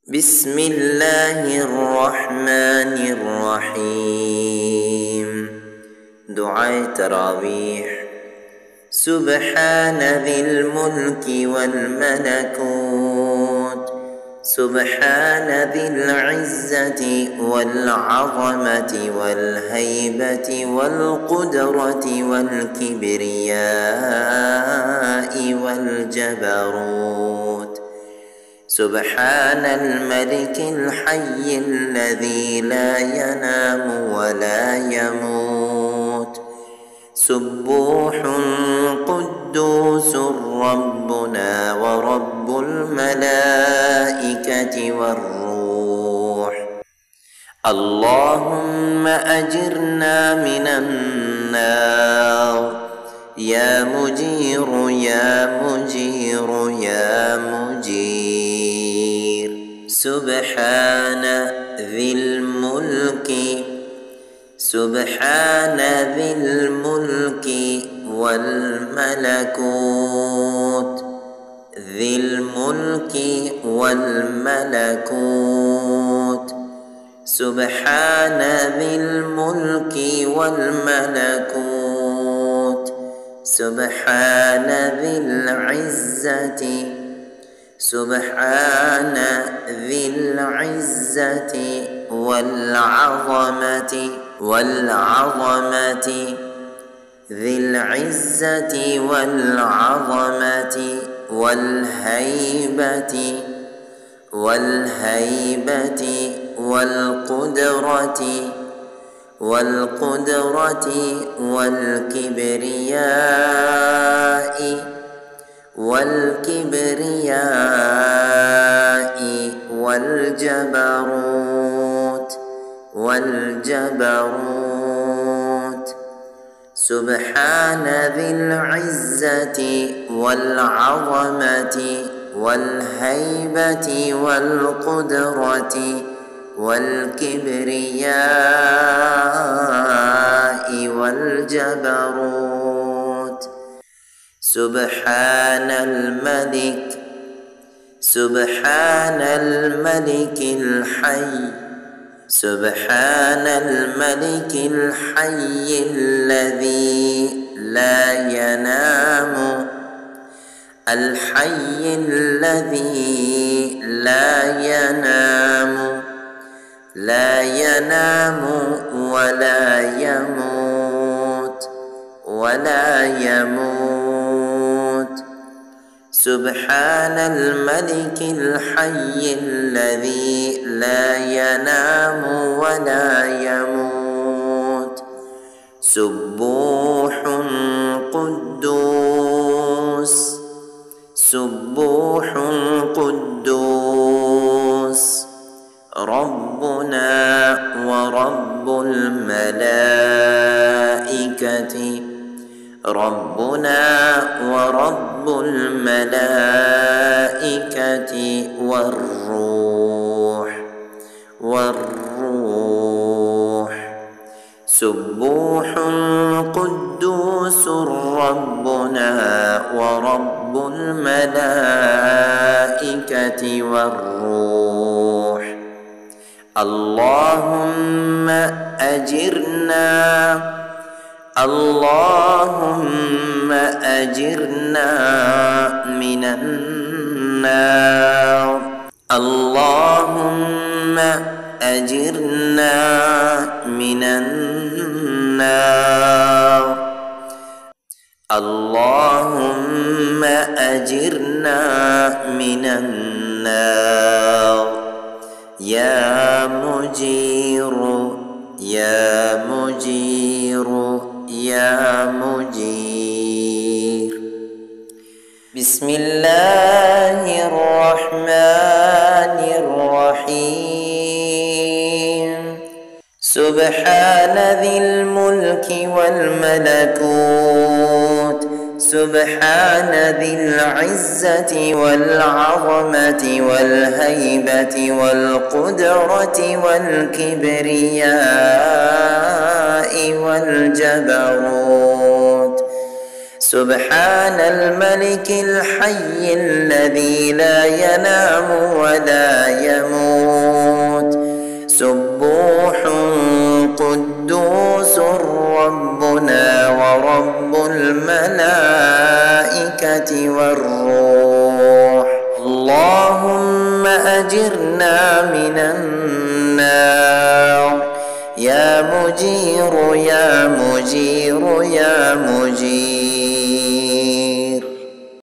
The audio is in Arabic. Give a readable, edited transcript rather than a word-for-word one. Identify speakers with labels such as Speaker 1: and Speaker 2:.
Speaker 1: بسم الله الرحمن الرحيم. دعاء تراويح. سبحان ذي الملك والملكوت، سبحان ذي العزة والعظمة والهيبة والقدرة والكبرياء والجبروت. سبحان الملك الحي الذي لا ينام ولا يموت، سبوح قدوس ربنا ورب الملائكة والروح. اللهم أجرنا من النار يا مجير يا مجير يا مجير. سبحان ذي الملك، سبحان ذي الملك والملكوت، ذي الملك والملكوت. سبحان ذي الملك والملكوت، سبحان ذي العزة، سبحان ذي العزة والعظمة والعظمة، ذي العزة والعظمة والهيبة والهيبة والقدرة والقدرة والكبرياء والكبرياء والجبروت والجبروت. سبحان ذي العزة والعظمة والهيبة والقدرة والكبرياء والجبروت. سبحان الملك، سبحان الملك الحي، سبحان الملك الحي الذي لا ينام، الحي الذي لا ينام، لا ينام ولا يموت ولا يموت. سبحان الملك الحي الذي لا ينام ولا يموت، سبوح قدوس، سبوح قدوس ربنا ورب الملائكة، ربنا ورب الملائكة والروح والروح. سبوح قدوس ربنا ورب الملائكة والروح. اللهم أجرنا، اللهم أجرنا من النار، اللهم أجرنا من النار، اللهم أجرنا من النار يا مجير يا مجير يا مجير. بسم الله الرحمن الرحيم. سبحان ذي الملك والملكوت، سبحان ذي العزة والعظمة والهيبة والقدرة والكبرياء والجبروت. سبحان الملك الحي الذي لا ينام ولا يموت سبوح قدوس ربنا ورب الملائكة والروح اللهم أجرنا من النار يا مجير يا مجير يا مجير